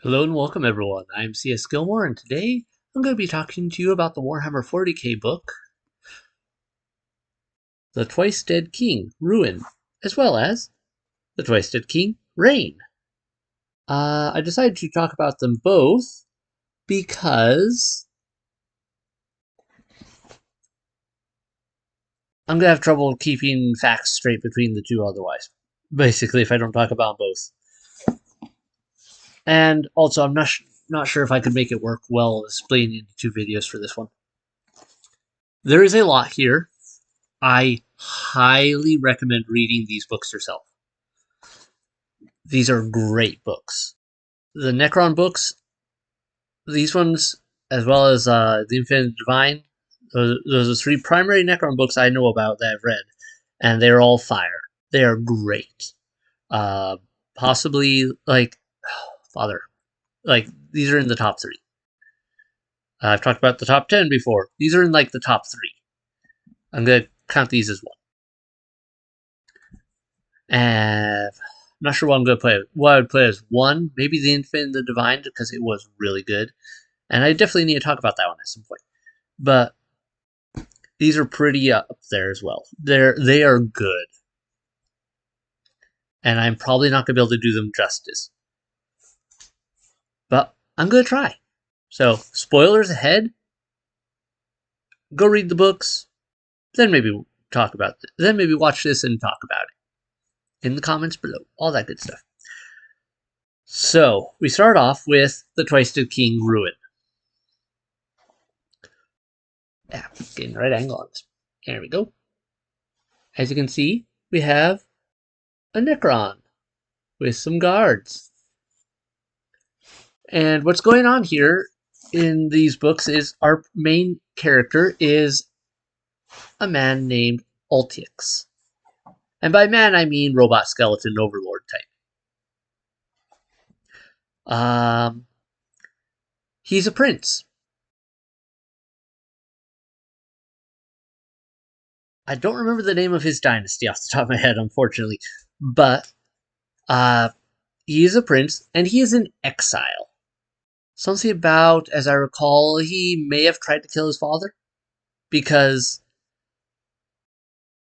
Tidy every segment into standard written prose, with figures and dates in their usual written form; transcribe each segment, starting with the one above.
Hello and welcome everyone. I'm C.S.Gilmore and today I'm going to be talking to you about the Warhammer 40k book, The Twice Dead King, Ruin, as well as The Twice Dead King, Reign. I decided to talk about them both because I'm going to have trouble keeping facts straight between the two otherwise. Basically, if I don't talk about both. And also, I'm not sure if I could make it work well splitting into two videos for this one. There is a lot here. I highly recommend reading these books yourself. These are great books. The Necron books, these ones, as well as The Infinite Divine, those are three primary Necron books I know about that I've read, and they're all fire. They are great. Possibly, Father, these are in the top three. I've talked about the top 10 before. These are in, the top three. I'm going to count these as one. And I'm not sure what I'm going to play. What I would play as one, maybe The Infinite the Divine, because it was really good. And I definitely need to talk about that one at some point. But these are pretty up there as well. They are good. And I'm probably not going to be able to do them justice. But I'm going to try. So, spoilers ahead. Go read the books. Then maybe talk about it. Then maybe watch this and talk about it in the comments below. All that good stuff. So, we start off with The Twice Dead King, Ruin. Yeah, getting the right angle on this. There we go. As you can see, we have a Necron with some guards. And what's going on here in these books is our main character is a man named Ultix. And by man, I mean robot skeleton overlord type. He's a prince. I don't remember the name of his dynasty off the top of my head, unfortunately. But he is a prince, and he is in exile. Something about, as I recall, he may have tried to kill his father. Because,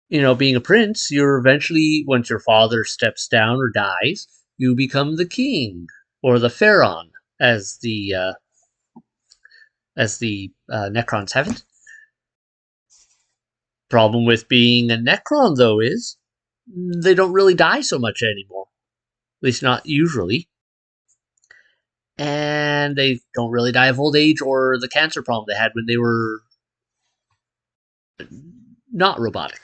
being a prince, you're eventually, once your father steps down or dies, you become the king. Or the pharaoh, as the Necrons have it. Problem with being a Necron, though, is they don't really die so much anymore. At least not usually. And they don't really die of old age or the cancer problem they had when they were not robotic.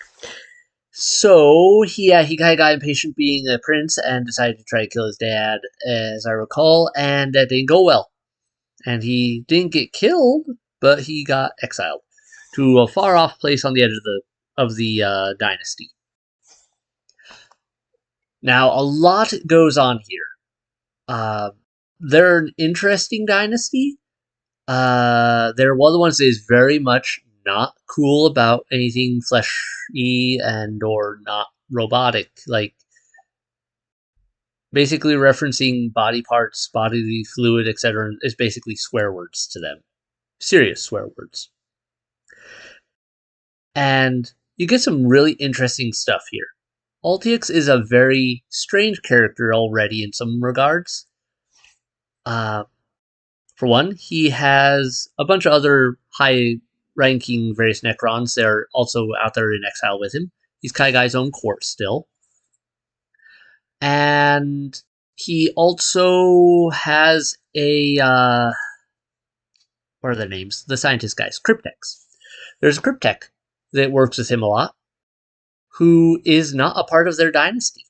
So, he kind of got impatient being a prince and decided to try to kill his dad, as I recall, and that didn't go well. And he didn't get killed, but he got exiled to a far-off place on the edge of the dynasty. Now, a lot goes on here. They're an interesting dynasty. They're one of the ones that is very much not cool about anything fleshy and or not robotic. Basically referencing body parts, bodily fluid, etc. is basically swear words to them. Serious swear words. And you get some really interesting stuff here. Ultix is a very strange character already in some regards. For one, he has a bunch of other high-ranking various Necrons that are also out there in exile with him. He's kind of got his own court still. And he also has a... what are their names? The scientist guys. Cryptex. There's a Cryptech that works with him a lot, who is not a part of their dynasty.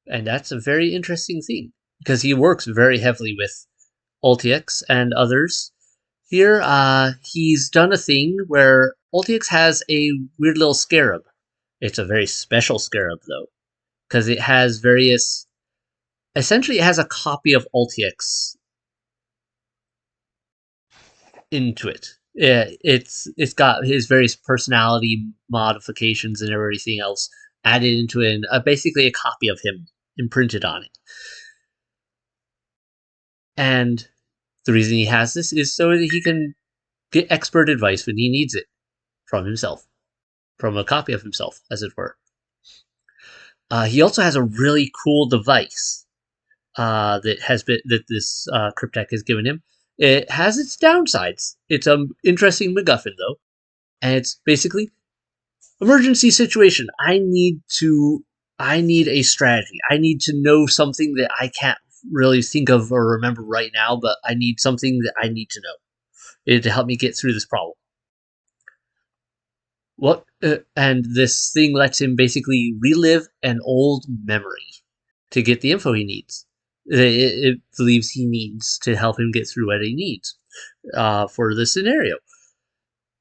And that's a very interesting thing, because he works very heavily with Ultix and others. Here, he's done a thing where Ultix has a weird little scarab. It's a very special scarab, though, because it has various... Essentially, it has a copy of Ultix into it. It's got his various personality modifications and everything else added into it, and basically a copy of him imprinted on it. And the reason he has this is so that he can get expert advice when he needs it from himself, from a copy of himself, as it were. He also has a really cool device that this Cryptek has given him. It has its downsides. It's an interesting MacGuffin, though, and it's basically emergency situation. I need a strategy. I need to know something that I can't really think of or remember right now, but I need something that I need to know to help me get through this problem. And this thing lets him basically relive an old memory to get the info he needs. It believes he needs to help him get through what he needs for the scenario.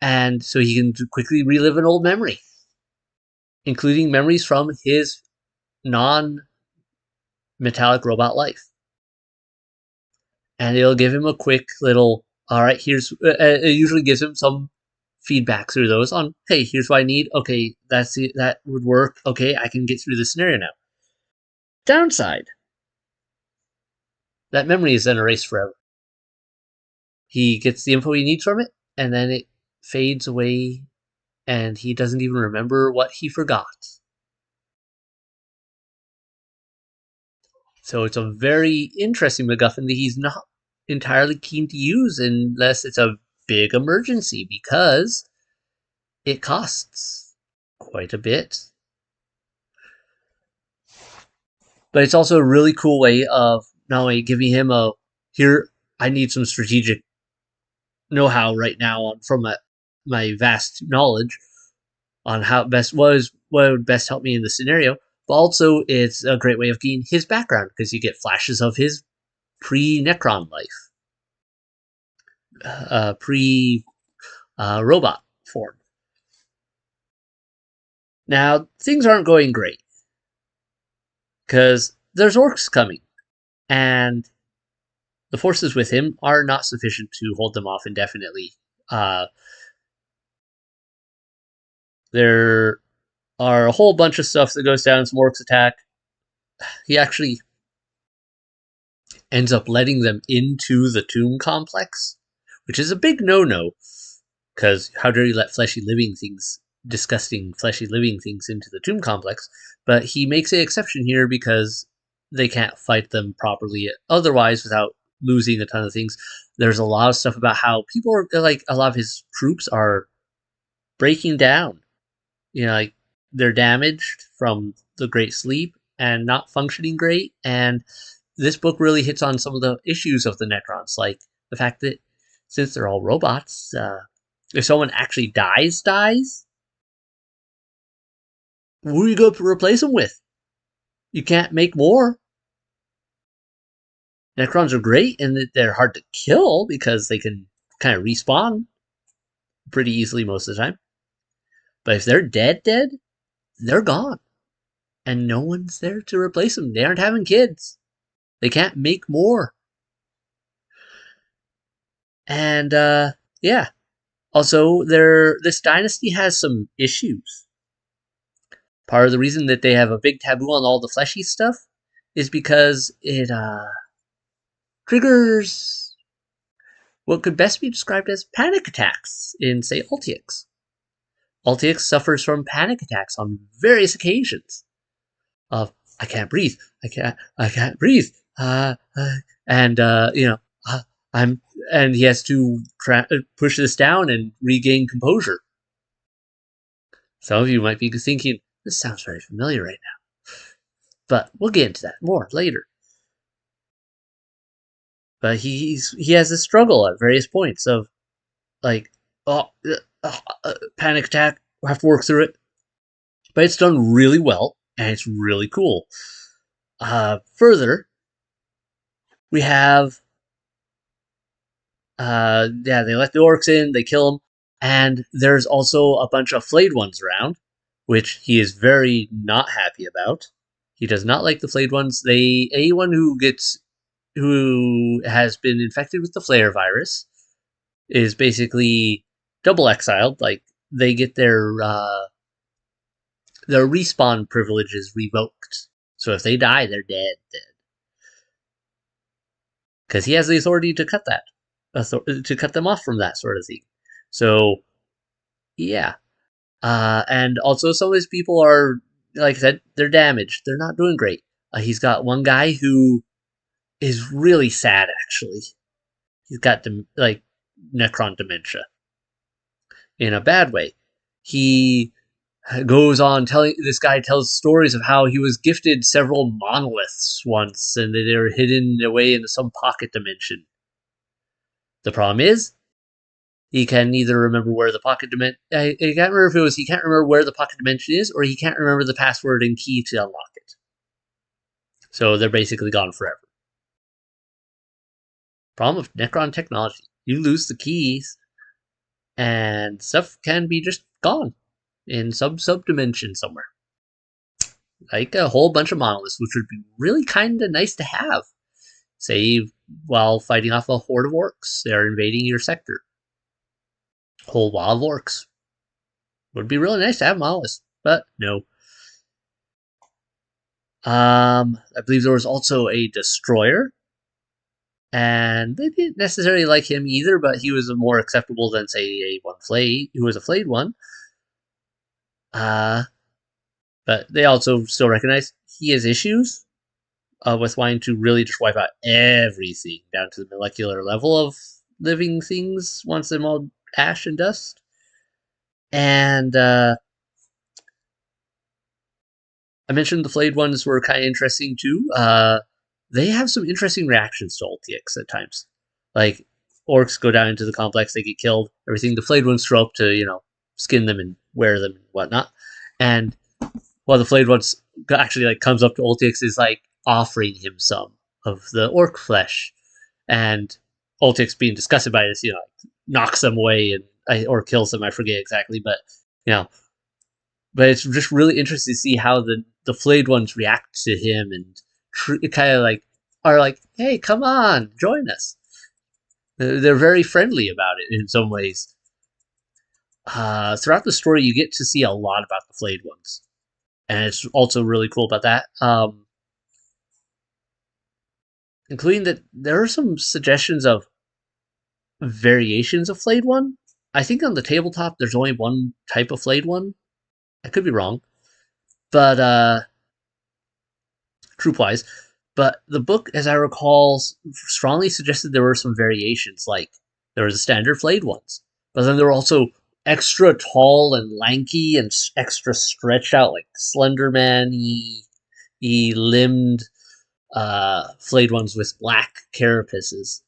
And so he can quickly relive an old memory, including memories from his non-metallic robot life. And it'll give him a quick little, all right, it usually gives him some feedback through those on, hey, here's what I need. Okay, that would work. Okay, I can get through the scenario now. Downside, that memory is then erased forever. He gets the info he needs from it, and then it fades away, and he doesn't even remember what he forgot. So it's a very interesting MacGuffin that he's not entirely keen to use unless it's a big emergency, because it costs quite a bit. But it's also a really cool way of not only giving him I need some strategic know-how right now from my vast knowledge on what would best help me in the scenario, but also it's a great way of getting his background, because you get flashes of his pre-necron life, pre-robot form. Now, things aren't going great, because there's orcs coming, and the forces with him are not sufficient to hold them off indefinitely. There are a whole bunch of stuff that goes down. Some orcs attack. He actually ends up letting them into the tomb complex, which is a big no-no, because how dare you let disgusting fleshy living things into the tomb complex? But he makes an exception here because they can't fight them properly otherwise without losing a ton of things. There's a lot of stuff about how people are, like, a lot of his troops are breaking down. Like, they're damaged from the Great Sleep and not functioning great. And this book really hits on some of the issues of the Necrons, like the fact that since they're all robots, if someone actually dies, who are you going to replace them with? You can't make more. Necrons are great in that they're hard to kill because they can kind of respawn pretty easily most of the time. But if they're dead, they're gone. And no one's there to replace them. They aren't having kids. They can't make more. And, yeah. Also, this dynasty has some issues. Part of the reason that they have a big taboo on all the fleshy stuff is because it triggers what could best be described as panic attacks in, say, Altix. Altix suffers from panic attacks on various occasions of, I can't breathe, I can't breathe, and and he has to push this down and regain composure. Some of you might be thinking, this sounds very familiar right now. But we'll get into that more later. But he has this struggle at various points of, like, panic attack, we'll have to work through it. But it's done really well, and it's really cool. Further, we have they let the orcs in, they kill them, and there's also a bunch of flayed ones around, which he is very not happy about. He does not like the flayed ones. Anyone who has been infected with the flare virus is basically double exiled. Like, they get their respawn privileges revoked. So if they die, they're dead. Because he has the authority to cut to cut them off from that sort of thing. So yeah, and also some of his people are, like I said, they're damaged. They're not doing great. He's got one guy who is really sad. Actually, he's got like necron dementia in a bad way. He goes on telling this guy tells stories of how he was gifted several monoliths once, and they were hidden away in some pocket dimension. The problem is he can neither remember where the pocket dimension. I can't remember if it was he can't remember where the pocket dimension is, or he can't remember the password and key to unlock it. So they're basically gone forever. Problem with Necron technology: you lose the keys, and stuff can be just gone in some subdimension somewhere. Like a whole bunch of monoliths, which would be really kind of nice to have. Say, while fighting off a horde of orcs, they're invading your sector. Whole wall of orcs. Would be really nice to have monoliths, but no. I believe there was also a destroyer, and they didn't necessarily like him either, but he was more acceptable than, say, a one flayed, who was a flayed one. But they also still recognize he has issues with wanting to really just wipe out everything down to the molecular level of living things, wants them all ash and dust. And I mentioned the flayed ones were kind of interesting too. They have some interesting reactions to ultx at times. Like, orcs go down into the complex, they get killed, everything. The flayed ones show up to, skin them and wear them and whatnot. And while the flayed ones actually like comes up to ultx, is like offering him some of the orc flesh. And ultx, being disgusted by this, knocks them away or kills them. I forget exactly, but but it's just really interesting to see how the flayed ones react to him and kind of like are like, hey, come on, join us. They're very friendly about it in some ways. Throughout the story, you get to see a lot about the flayed ones, and it's also really cool about that. Including that there are some suggestions of variations of flayed one. I think on the tabletop there's only one type of flayed one. I could be wrong, but troop-wise. But the book, as I recall, strongly suggested there were some variations. Like, there was the standard flayed ones, but then there were also extra tall and lanky and extra stretched out, like Slenderman-y, limbed flayed ones with black carapaces.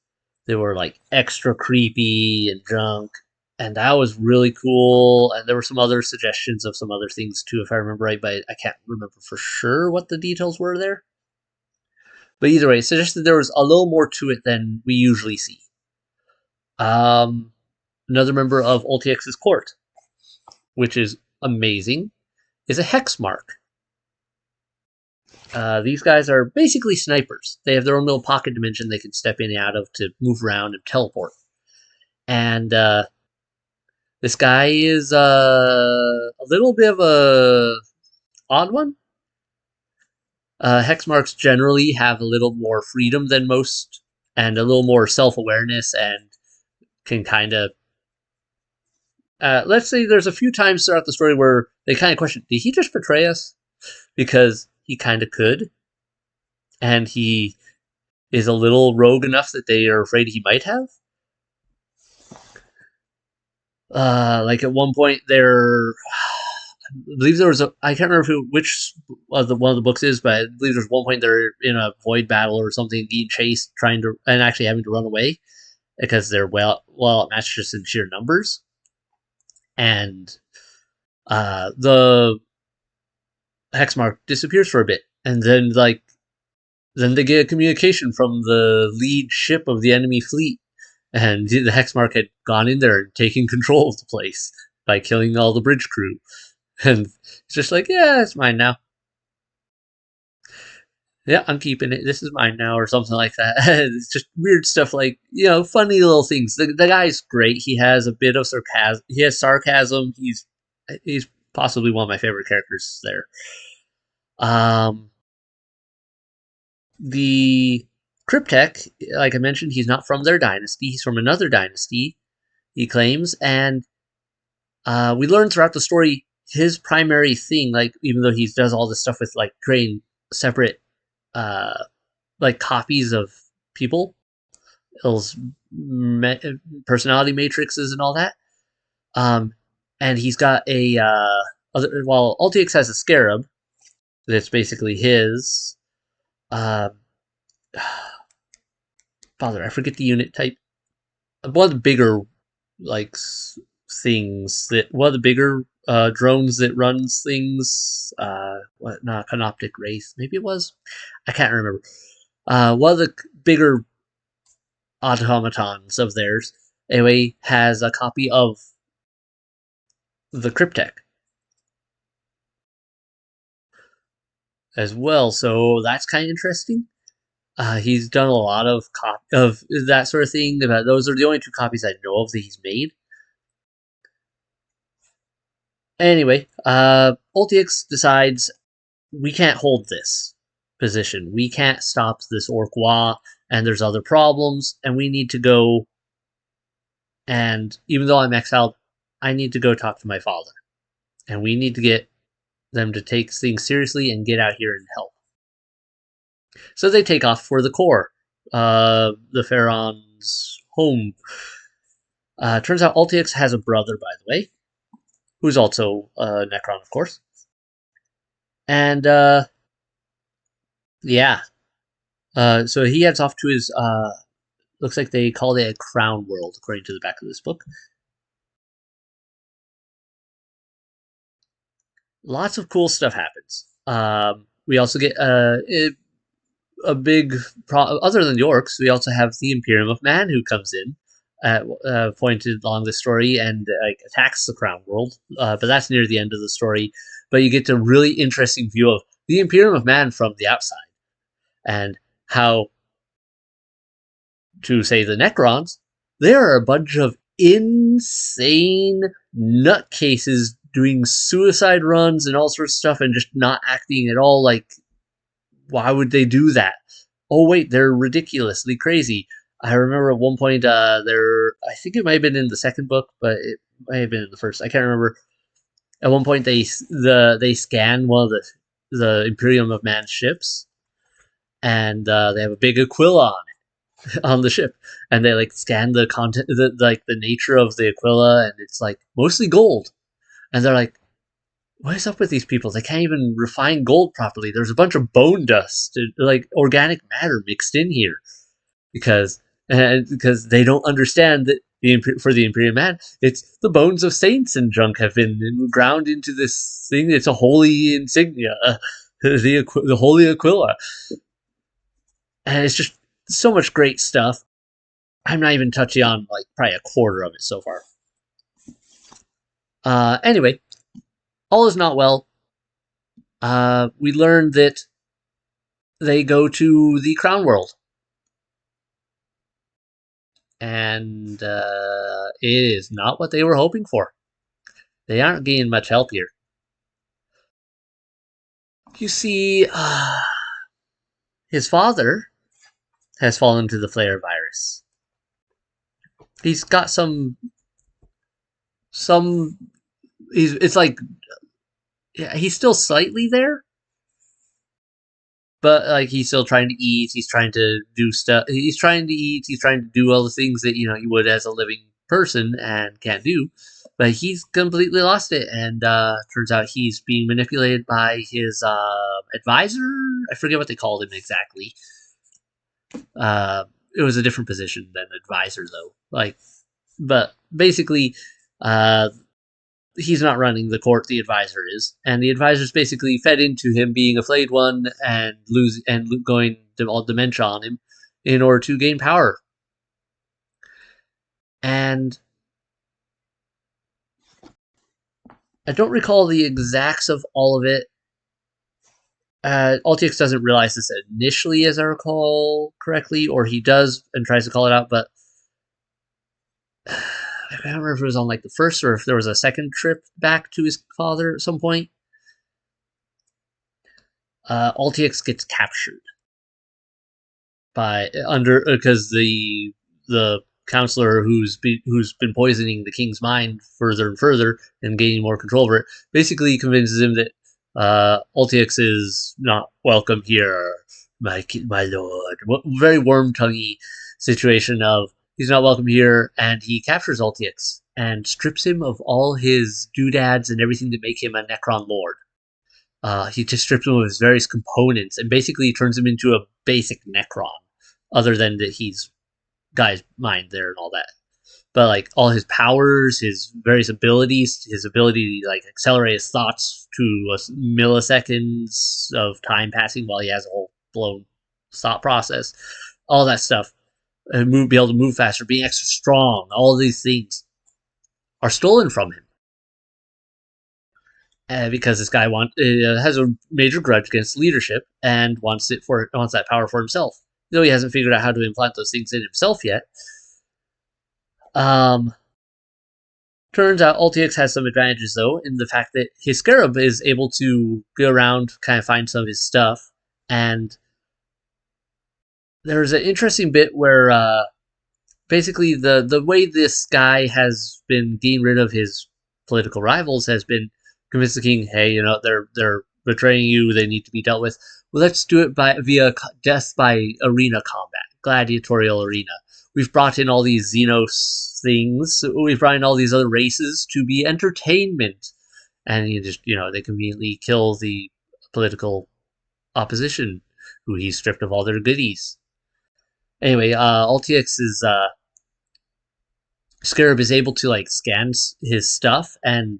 They were like extra creepy and junk, and that was really cool. And there were some other suggestions of some other things too, if I remember right, but I can't remember for sure what the details were there. But either way, it suggested there was a little more to it than we usually see. Another member of Ultix's court, which is amazing, is a hex mark. These guys are basically snipers. They have their own little pocket dimension they can step in and out of to move around and teleport. And this guy is a little bit of a odd one. Hex marks generally have a little more freedom than most, and a little more self-awareness, and can kind of let's say there's a few times throughout the story where they kind of question, did he just betray us? Because he kind of could, and he is a little rogue enough that they are afraid he might have. Like at one point I believe there was I can't remember which one of the books is, but I believe there's one point they're in a void battle or something, being chased, and actually having to run away because they're well matched just in sheer numbers. And the hexmark disappears for a bit, and then they get a communication from the lead ship of the enemy fleet, and the hexmark had gone in there and taken control of the place by killing all the bridge crew. And it's just like, yeah, it's mine now. Yeah, I'm keeping it. This is mine now, or something like that. It's just weird stuff, like, funny little things. The guy's great. He has a bit of sarcasm. He has sarcasm. He's possibly one of my favorite characters there. The Cryptek, like I mentioned, he's not from their dynasty. He's from another dynasty, he claims, and we learn throughout the story his primary thing, like even though he does all this stuff with like creating separate like copies of people, his personality matrices and all that. Um, and he's got a well, Altix has a scarab that's basically his. Uh, Father, I forget the unit type. One of the bigger like things that one of the bigger drones that runs things. What? Not Canoptic Wraith. Maybe it was. I can't remember. One of the bigger automatons of theirs, anyway, has a copy of the Cryptek as well. So that's kind of interesting. He's done a lot of of that sort of thing. Those are the only two copies I know of that he's made. Anyway, Ultix decides we can't hold this position. We can't stop this Orc-Wa, and there's other problems, and we need to go. And even though I'm exiled, I need to go talk to my father, and we need to get them to take things seriously and get out here and help. So they take off for the core, the Pharaon's home. Turns out Ultix has a brother, by the way, who's also a Necron, of course. And yeah, so he heads off to his. Looks like they called it a crown world, according to the back of this book. Lots of cool stuff happens. We also get a big other than the orcs, we also have the Imperium of Man who comes in at pointed along the story and like attacks the Crown World. But that's near the end of the story. But you get a really interesting view of the Imperium of Man from the outside and how, to say the Necrons, they are a bunch of insane nutcases doing suicide runs and all sorts of stuff and just not acting at all like, why would they do that? Oh wait, they're ridiculously crazy. I remember at one point, I think it might have been in the second book, but it might have been in the first. I can't remember. At one point, they scan one of the Imperium of Man ships, and they have a big Aquila on it on the ship, and they like scan the content, the nature of the Aquila, and it's like mostly gold, and they're like, what is up with these people? They can't even refine gold properly. There's a bunch of bone dust, like organic matter mixed in here, because they don't understand that for the Imperial Man, it's the bones of saints and junk have been ground into this thing. It's a holy insignia, the holy Aquila, and it's just so much great stuff. I'm not even touching on like probably a quarter of it so far. Anyway, all is not well. We learned that they go to the Crown World. And it is not what they were hoping for. They aren't getting much help here. You see, his father has fallen to the flare virus. He's got some. It's like, yeah, he's still slightly there, but like he's still trying to eat. He's trying to do stuff. He's trying to eat. He's trying to do all the things that you would as a living person and can't do. But he's completely lost it, and turns out he's being manipulated by his advisor. I forget what they called him exactly. It was a different position than advisor, though. But basically, he's not running the court. The advisor is, and the advisor's basically fed into him being a flayed one and going all dementia on him in order to gain power. And I don't recall the exacts of all of it. Altix doesn't realize this initially, as I recall correctly, or he does and tries to call it out, but I don't remember if it was on like the first or if there was a second trip back to his father at some point. Altix gets captured. because the counselor who's been poisoning the king's mind further and further and gaining more control over it basically convinces him that Ultix is not welcome here, my lord. Very worm tonguey situation of he's not welcome here, and he captures Ultix and strips him of all his doodads and everything that make him a Necron lord. He just strips him of his various components and basically turns him into a basic Necron, other than that he's guy's mind there and all that. But like all his powers, his various abilities, his ability to like accelerate his thoughts to milliseconds of time passing while he has a whole blown thought process, all that stuff, and be able to move faster, being extra strong, all these things are stolen from him. Because this guy has a major grudge against leadership and wants that power for himself. Though he hasn't figured out how to implant those things in himself yet. Turns out Ultix has some advantages though in the fact that his scarab is able to go around, kind of find some of his stuff, and there's an interesting bit where basically the way this guy has been getting rid of his political rivals has been convince the king, hey, they're betraying you, they need to be dealt with. Well, let's do it via death by arena combat, gladiatorial arena. We've brought in all these Xenos things. We've brought in all these other races to be entertainment, and they conveniently kill the political opposition, who he stripped of all their goodies. Anyway, Ultix's Scarab is able to like scan his stuff and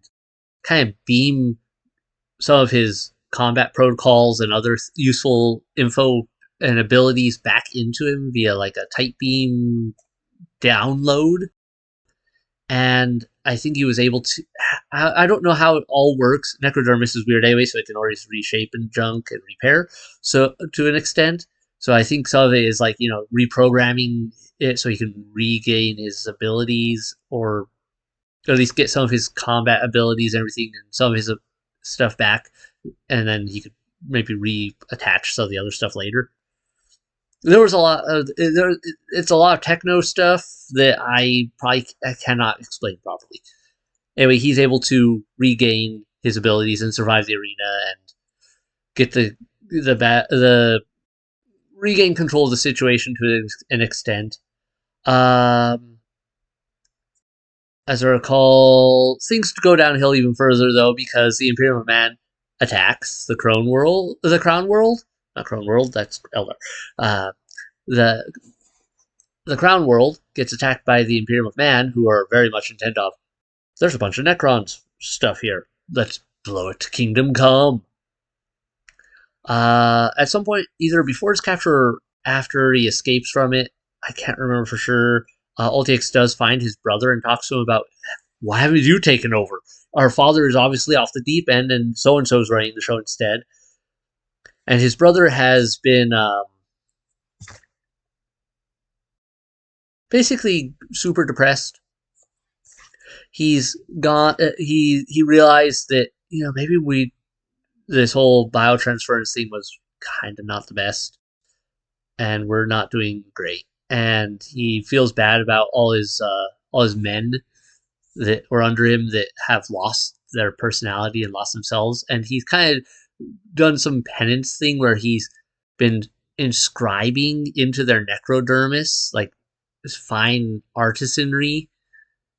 kind of beam some of his combat protocols and other useful info and abilities back into him via like a tight beam download. And I think he was able to. I don't know how it all works. Necrodermis is weird anyway, so it can always reshape and junk and repair. So to an extent, so I think some of it is like reprogramming it so he can regain his abilities, or at least get some of his combat abilities and everything, and some of his stuff back, and then he could maybe reattach some of the other stuff later. There was a lot of it's a lot of techno stuff that I cannot explain properly. Anyway, he's able to regain his abilities and survive the arena and get the regain control of the situation to an extent. As I recall, things go downhill even further though, because the Imperium of Man attacks the Crown World. Not Crown World. That's Eldar. The Crown World gets attacked by the Imperium of Man, who are very much intent of, there's a bunch of Necrons stuff here. Let's blow it to Kingdom Come. At some point, either before his capture or after he escapes from it, I can't remember for sure. Ultix does find his brother and talks to him about, why haven't you taken over? Our father is obviously off the deep end, and so and so is running the show instead. And his brother has been basically super depressed. He's gone. He realized that maybe this whole biotransference thing was kind of not the best, and we're not doing great. And he feels bad about all his men that were under him that have lost their personality and lost themselves. And he's kind of done some penance thing where he's been inscribing into their necrodermis like this fine artisanry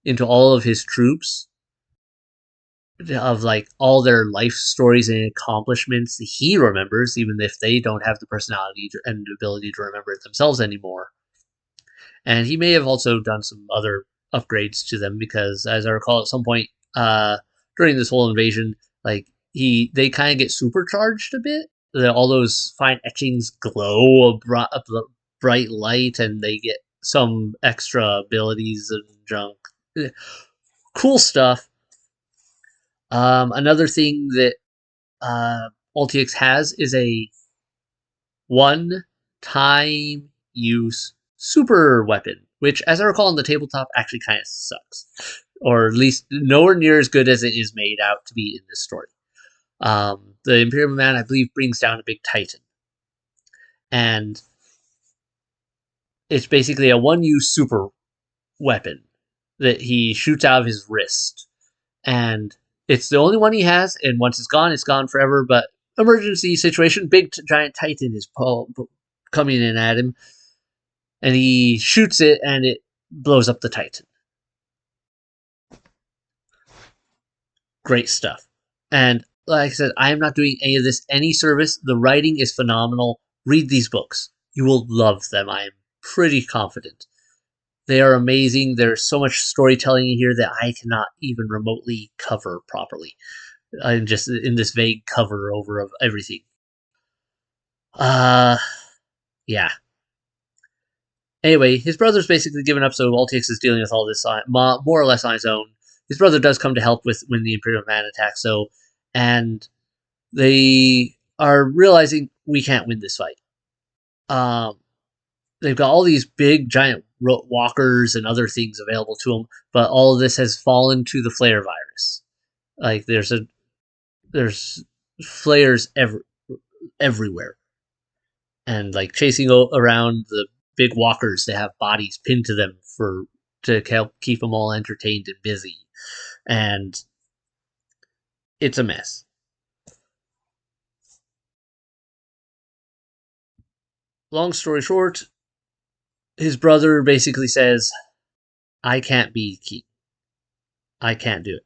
into all of his troops of like all their life stories and accomplishments that he remembers, even if they don't have the personality and ability to remember it themselves anymore. And he may have also done some other upgrades to them, because as I recall at some point during this whole invasion, like they kind of get supercharged a bit. All those fine etchings glow a bright light, and they get some extra abilities and junk. Cool stuff. Another thing that Ultix has is a one-time use super weapon, which, as I recall, on the tabletop actually kind of sucks, or at least nowhere near as good as it is made out to be in this story. The Imperium Man, I believe, brings down a big Titan, and it's basically a one-use super weapon that he shoots out of his wrist, and it's the only one he has. And once it's gone forever. But emergency situation, big giant titan is coming in at him, and he shoots it, and it blows up the titan. Great stuff. And like I said, I am not doing any of this any service. The writing is phenomenal. Read these books. You will love them. I am pretty confident. They are amazing. There's so much storytelling in here that I cannot even remotely cover properly. I'm just in this vague cover over of everything. Yeah. Anyway, his brother's basically given up, so Altix is dealing with all this more or less on his own. His brother does come to help with when the Imperial Man attacks, so, and they are realizing we can't win this fight. They've got all these big giant walkers and other things available to them, but all of this has fallen to the flare virus. Like there's flares everywhere, and like chasing around the big walkers, they have bodies pinned to them to help keep them all entertained and busy, and it's a mess. Long story short, his brother basically says, I can't be king. I can't do it.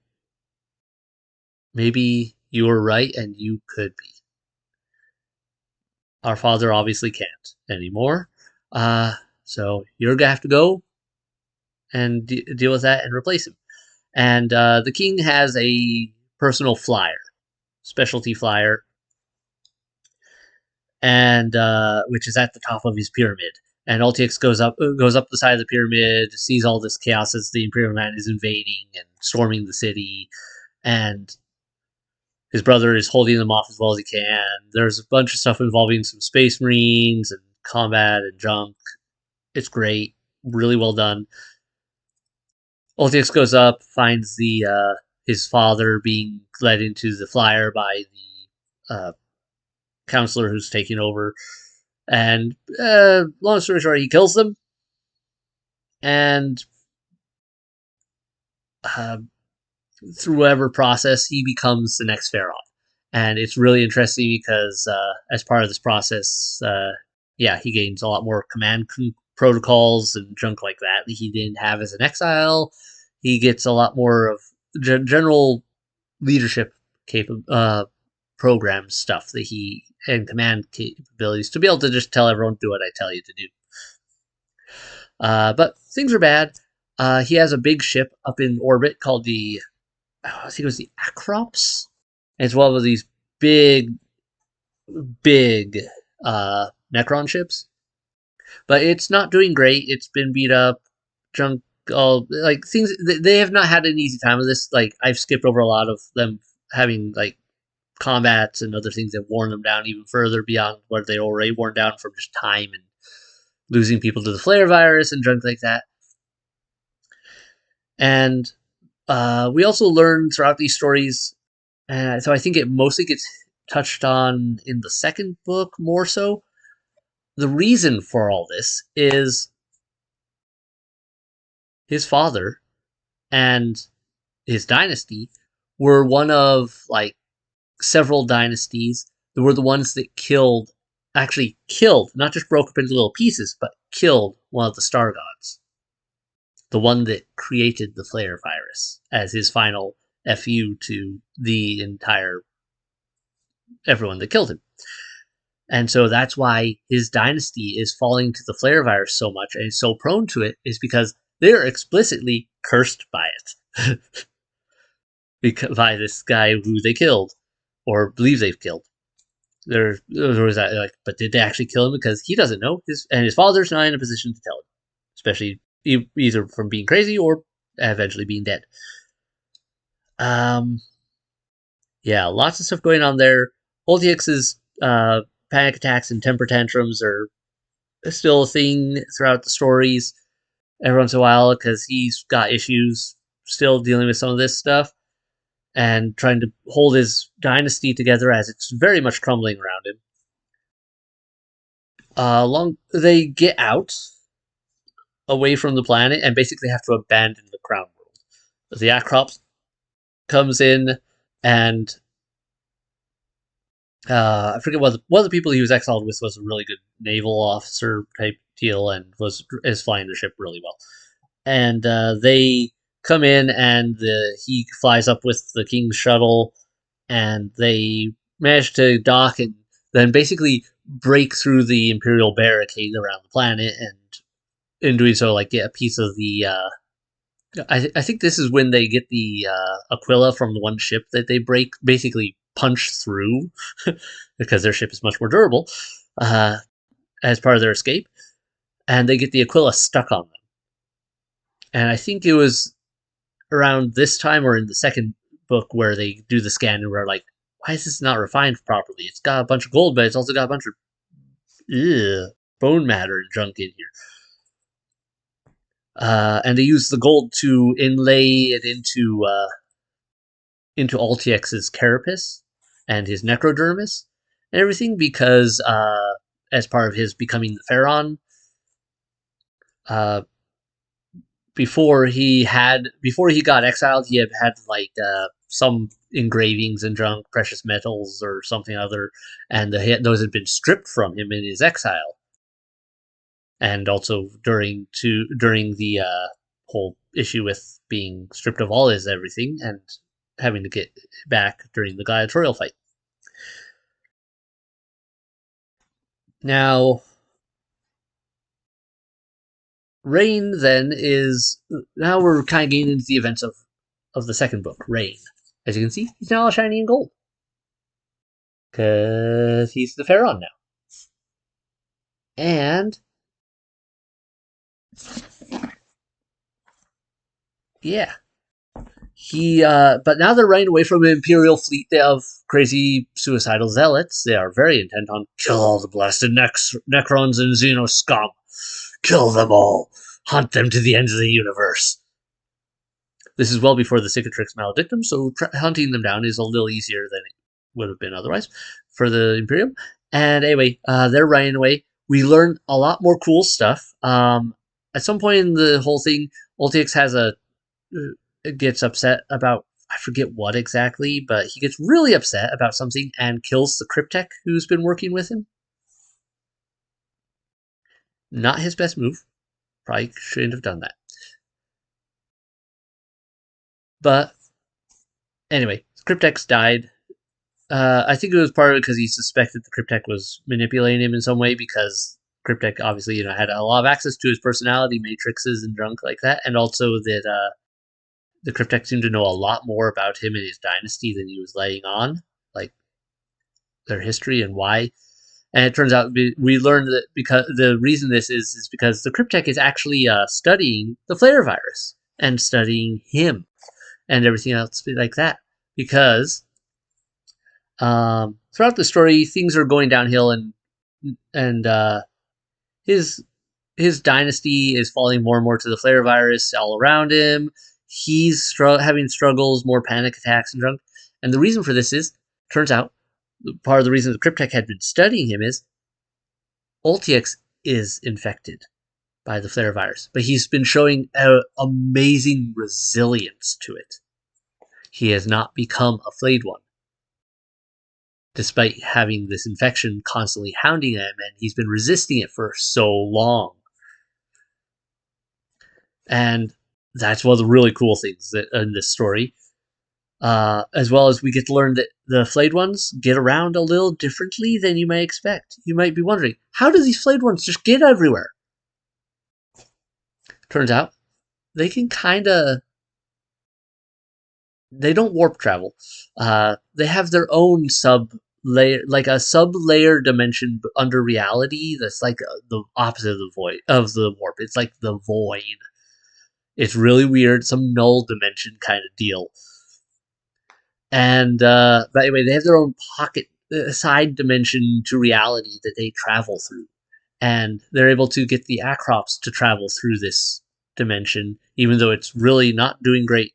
Maybe you were right and you could be. Our father obviously can't anymore. So you're going to have to go and deal with that and replace him. And the king has a personal flyer, specialty flyer, and which is at the top of his pyramid. And Altix goes up the side of the pyramid, sees all this chaos as the Imperial Man is invading and storming the city, and his brother is holding them off as well as he can. There's a bunch of stuff involving some space marines and combat and junk. It's great, really well done. Altix goes up, finds his father being led into the flyer by the counselor who's taking over. And long story short, he kills them. And through whatever process, he becomes the next pharaoh. And it's really interesting because as part of this process, he gains a lot more command protocols and junk like that he didn't have as an exile. He gets a lot more of general leadership program stuff that he and command capabilities to be able to just tell everyone, do what I tell you to do. But things are bad. He has a big ship up in orbit called I think it was the Acrops. It's one of these big Necron ships. But it's not doing great. It's been beat up, junk, all like things. They have not had an easy time with this. Like I've skipped over a lot of them having like combats and other things that worn them down even further beyond what they already worn down from just time and losing people to the flare virus and junk like that. And we also learn throughout these stories, so I think it mostly gets touched on in the second book more so. The reason for all this is his father and his dynasty were one of like several dynasties that were the ones that actually killed, not just broke up into little pieces, but killed one of the star gods. The one that created the flare virus as his final FU to the entire everyone that killed him. And so that's why his dynasty is falling to the flare virus so much and is so prone to it, is because they're explicitly cursed by it. By this guy who they killed or believe they've killed. There was that like, but did they actually kill him? Because he doesn't know, and his father's not in a position to tell him, especially either from being crazy or eventually being dead. Yeah, lots of stuff going on there. Oltix's panic attacks and temper tantrums are still a thing throughout the stories every once in a while because he's got issues still dealing with some of this stuff and trying to hold his dynasty together as it's very much crumbling around him. They get out, away from the planet and basically have to abandon the crown world. The Acrops comes in and I forget what one of the people he was exiled with was a really good naval officer type deal and is flying the ship really well. And they come in and he flies up with the King's shuttle and they manage to dock and then basically break through the Imperial barricade around the planet and in doing so like get a piece of the I think this is when they get the Aquila from the one ship that they basically punch through because their ship is much more durable as part of their escape, and they get the Aquila stuck on them. And I think it was around this time or in the second book where they do the scan and we're like, why is this not refined properly? It's got a bunch of gold, but it's also got a bunch of bone matter and junk in here. And they use the gold to inlay it into Altiex's carapace and his necrodermis and everything because as part of his becoming the Pharaon, before he got exiled, he had like some engravings and junk, precious metals or something other, and those had been stripped from him in his exile, and also during the whole issue with being stripped of all his everything and having to get back during the gladiatorial fight. Now, Rain then is now we're kind of getting into the events of the second book, Rain. As you can see, he's now all shiny and gold because he's the Pharaon now, and yeah, but now they're running away from an Imperial fleet of crazy suicidal zealots. They are very intent on kill all the blasted necrons and Xeno scum. Kill them all. Hunt them to the ends of the universe. This is well before the Cicatrix Maledictum, so hunting them down is a little easier than it would have been otherwise for the Imperium. And anyway, they're running away. We learn a lot more cool stuff. At some point in the whole thing, Ultix gets upset about, I forget what exactly, but he gets really upset about something and kills the Cryptek who's been working with him. Not his best move. Probably shouldn't have done that. But anyway, Cryptek died. I think it was part of it because he suspected the Cryptek was manipulating him in some way because Cryptek obviously had a lot of access to his personality matrices and junk like that, and also that the Cryptek seemed to know a lot more about him and his dynasty than he was letting on, like their history and why. And it turns out we learned that because the reason this is because the Cryptek is actually studying the flare virus and studying him and everything else like that. Because throughout the story, things are going downhill, and his dynasty is falling more and more to the flare virus all around him. He's having struggles, more panic attacks and junk. And the reason for this is, turns out, part of the reason the Cryptek had been studying him is Ultix is infected by the flare virus, but he's been showing amazing resilience to it. He has not become a flayed one, despite having this infection constantly hounding him, and he's been resisting it for so long. And that's one of the really cool things in this story. As well as we get to learn that the flayed ones get around a little differently than you might expect. You might be wondering, how do these flayed ones just get everywhere? Turns out, they can they don't warp travel. They have their own sub-layer, like a sub-layer dimension under reality that's like the opposite of the warp. It's like the void. It's really weird, some null dimension kind of deal. And but anyway, they have their own pocket side dimension to reality that they travel through, and they're able to get the Acrops to travel through this dimension, even though it's really not doing great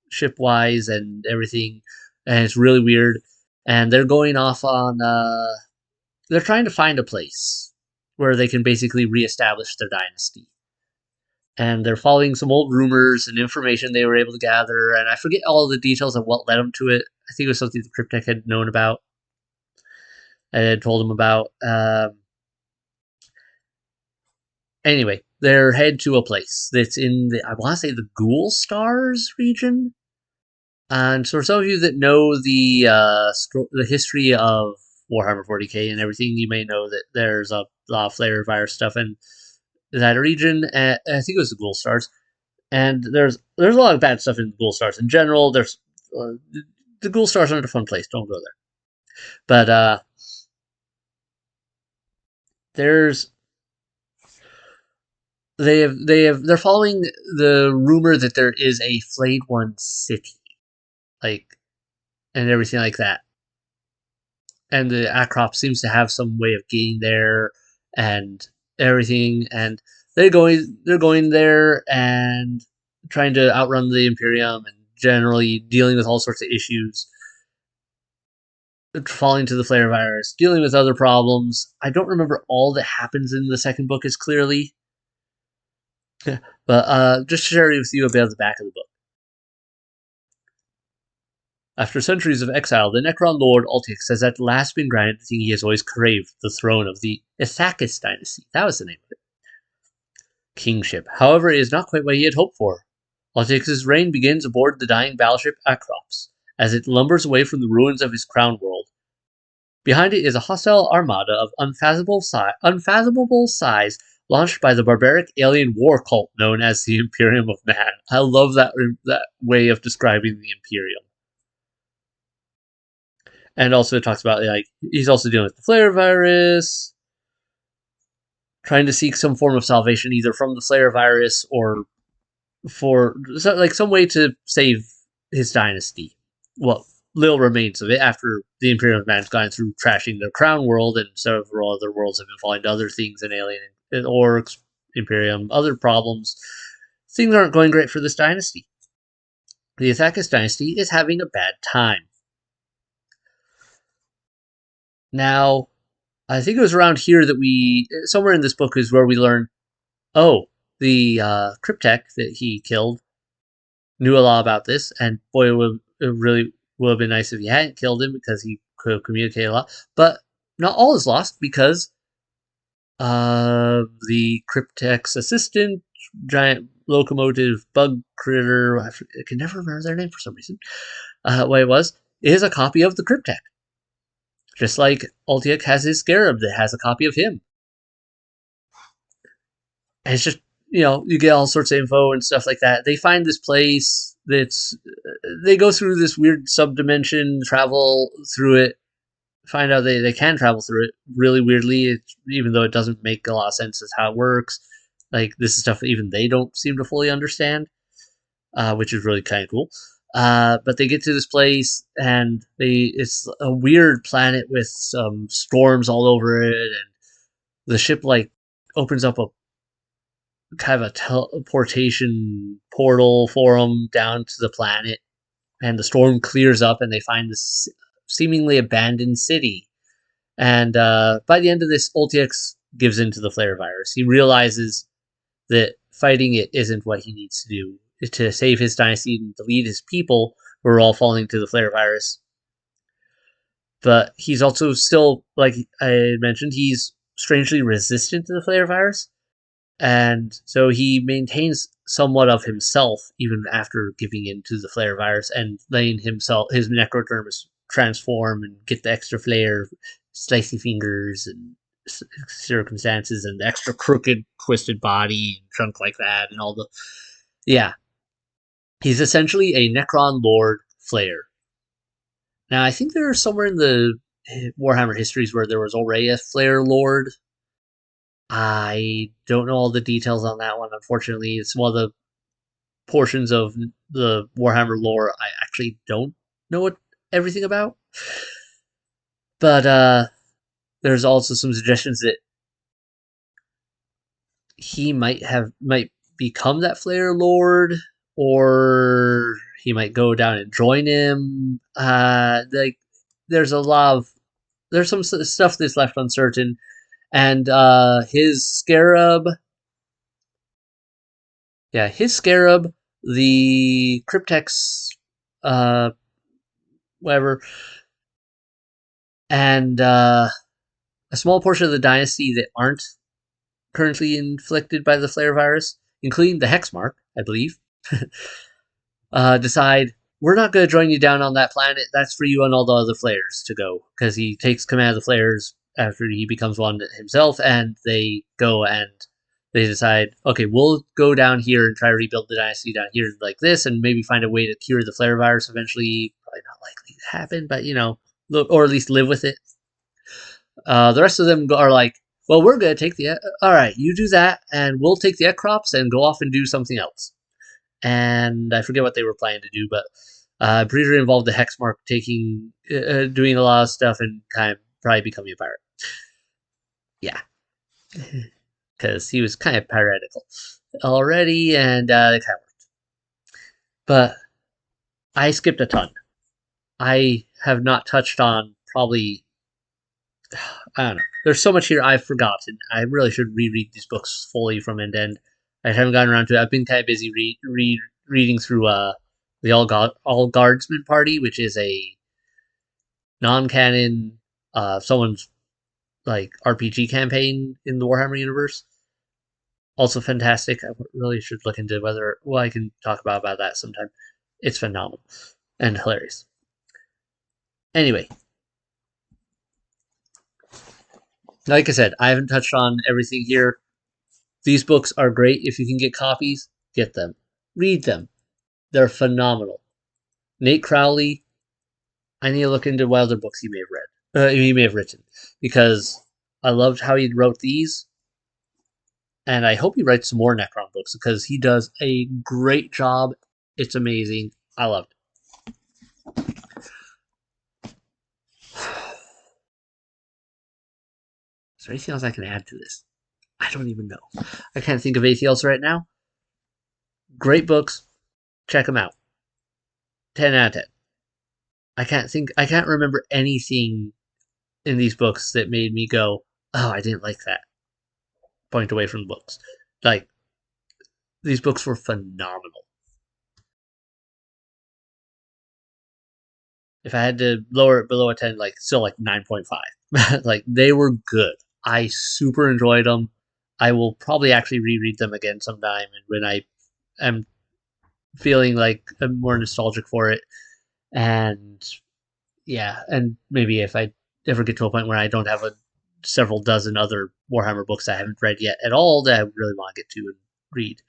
ship-wise and everything, and it's really weird. And they're going off on they're trying to find a place where they can basically reestablish their dynasty. and they're following some old rumors and information they were able to gather, and I forget all the details of what led them to it. I think it was something the Cryptek had known about and had told them about. Anyway, they're head to a place that's in the, I want to say, the Ghoul Stars region. And so for some of you that know the history of Warhammer 40k and everything, you may know that there's a lot of flare virus stuff in that region. I think it was the Ghoul Stars, and there's a lot of bad stuff in the Ghoul Stars in general. There's the Ghoul Stars aren't a fun place. Don't go there. But there's they're following the rumor that there is a Flayed One city, like, and everything like that. And the Acrop seems to have some way of getting there and everything, and they're going there and trying to outrun the Imperium and generally dealing with all sorts of issues, falling to the flare virus, dealing with other problems. I don't remember all that happens in the second book as clearly, but just to share with you a bit of the back of the book. After centuries of exile, the Necron Lord Altix has at last been granted the thing he has always craved, the throne of the Ithacus dynasty. That was the name of it. Kingship. However, it is not quite what he had hoped for. Altix's reign begins aboard the dying battleship Acrops, as it lumbers away from the ruins of his crown world. Behind it is a hostile armada of unfathomable size, launched by the barbaric alien war cult known as the Imperium of Man. I love that way of describing the Imperium. And also it talks about, like, he's also dealing with the flare virus, trying to seek some form of salvation either from the flare virus or for some way to save his dynasty. Well, little remains of it after the Imperium of Man's gone through trashing their crown world, and several other worlds have been falling to other things and alien and orcs, Imperium, other problems. Things aren't going great for this dynasty. The Ithacus dynasty is having a bad time. Now, I think it was around here that somewhere in this book is where we learn, oh, the Cryptek that he killed knew a lot about this, and boy, it really would have been nice if he hadn't killed him because he could have communicated a lot. But not all is lost because the Cryptek's assistant, giant locomotive bug critter, I can never remember their name for some reason, what it was, is a copy of the Cryptek. Just like Altiek has his scarab that has a copy of him. And it's just, you get all sorts of info and stuff like that. They find this place they go through this weird subdimension, travel through it, find out they can travel through it really weirdly, even though it doesn't make a lot of sense as how it works. Like, this is stuff that even they don't seem to fully understand, which is really kind of cool. But they get to this place, and it's a weird planet with some storms all over it, and the ship, like, opens up a kind of a teleportation portal for them down to the planet, and the storm clears up, and they find this seemingly abandoned city. And by the end of this, Ultix gives in to the flare virus. He realizes that fighting it isn't what he needs to do to save his dynasty and to lead his people, who are all falling to the flare virus. But he's also still, like I mentioned, he's strangely resistant to the flare virus. And so he maintains somewhat of himself even after giving in to the flare virus and letting his necrodermis transform and get the extra flare, slicey fingers and circumstances and the extra crooked, twisted body and trunk like that and all the... Yeah. He's essentially a Necron Lord Flare. Now, I think there's somewhere in the Warhammer histories where there was already a Flare Lord. I don't know all the details on that one, unfortunately. It's one of the portions of the Warhammer lore I actually don't know everything about. But there's also some suggestions that he might become that Flare Lord, or he might go down and join him. There's some stuff that's left uncertain, and his scarab Yeah, his Scarab, the Cryptex, whatever, and a small portion of the dynasty that aren't currently inflicted by the flare virus, including the Hexmark, I believe, decide we're not going to join you down on that planet. That's for you and all the other flares to go, because he takes command of the flares after he becomes one himself, and they go and they decide, okay, we'll go down here and try to rebuild the dynasty down here like this, and maybe find a way to cure the flare virus eventually. Probably not likely to happen, but or at least live with it. The rest of them are like, well, we're going to take the. All right, you do that, and we'll take the crops and go off and do something else. And I forget what they were planning to do, but pretty sure involved the Hexmark doing a lot of stuff and kind of probably becoming a pirate. Yeah, because he was kind of piratical already, and it kind of worked. But I skipped a ton. I have not touched on probably, I don't know. There's so much here I've forgotten. I really should reread these books fully from end to end. I haven't gotten around to it. I've been kind of busy reading through the All Guardsman Party, which is a non-canon someone's like RPG campaign in the Warhammer universe. Also fantastic. I really should look into whether I can talk about that sometime. It's phenomenal and hilarious. Anyway, like I said, I haven't touched on everything here. These books are great. If you can get copies, get them. Read them. They're phenomenal. Nate Crowley, I need to look into what other books he may have read. He may have written, because I loved how he wrote these, and I hope he writes some more Necron books because he does a great job. It's amazing. I loved it. Is there anything else I can add to this? I don't even know. I can't think of anything else right now. Great books. Check them out. 10 out of 10. I can't remember anything in these books that made me go, oh, I didn't like that. Point away from the books. Like, these books were phenomenal. If I had to lower it below a 10, like, still like 9.5. Like, they were good. I super enjoyed them. I will probably actually reread them again sometime, and when I am feeling like I'm more nostalgic for it. And yeah, and maybe if I ever get to a point where I don't have several dozen other Warhammer books I haven't read yet at all that I really want to get to and read.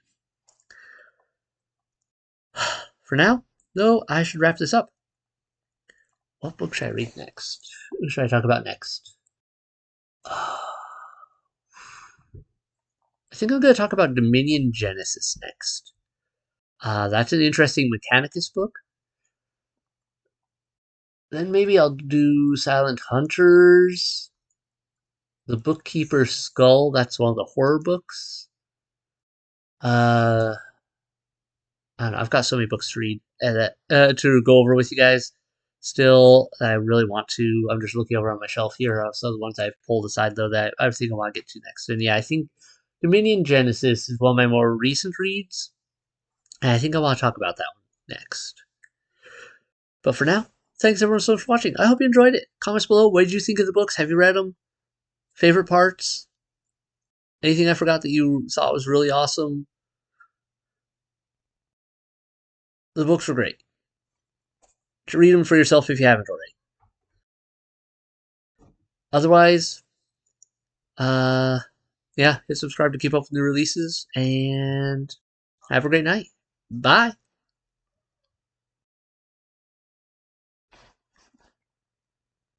For now, though, I should wrap this up. What book should I read next? What should I talk about next? I think I'm going to talk about Dominion Genesis next. That's an interesting Mechanicus book. Then maybe I'll do Silent Hunters. The Bookkeeper's Skull, that's one of the horror books. I don't know, I've got so many books to read and to go over with you guys. Still, I really want to. I'm just looking over on my shelf here. Some of the ones I've pulled aside, though, that I think I want to get to next. And yeah, I think Dominion Genesis is one of my more recent reads. And I think I want to talk about that one next. But for now, thanks everyone so much for watching. I hope you enjoyed it. Comments below. What did you think of the books? Have you read them? Favorite parts? Anything I forgot that you thought was really awesome? The books were great. Read them for yourself if you haven't already. Otherwise, yeah, hit subscribe to keep up with new releases, and have a great night. Bye.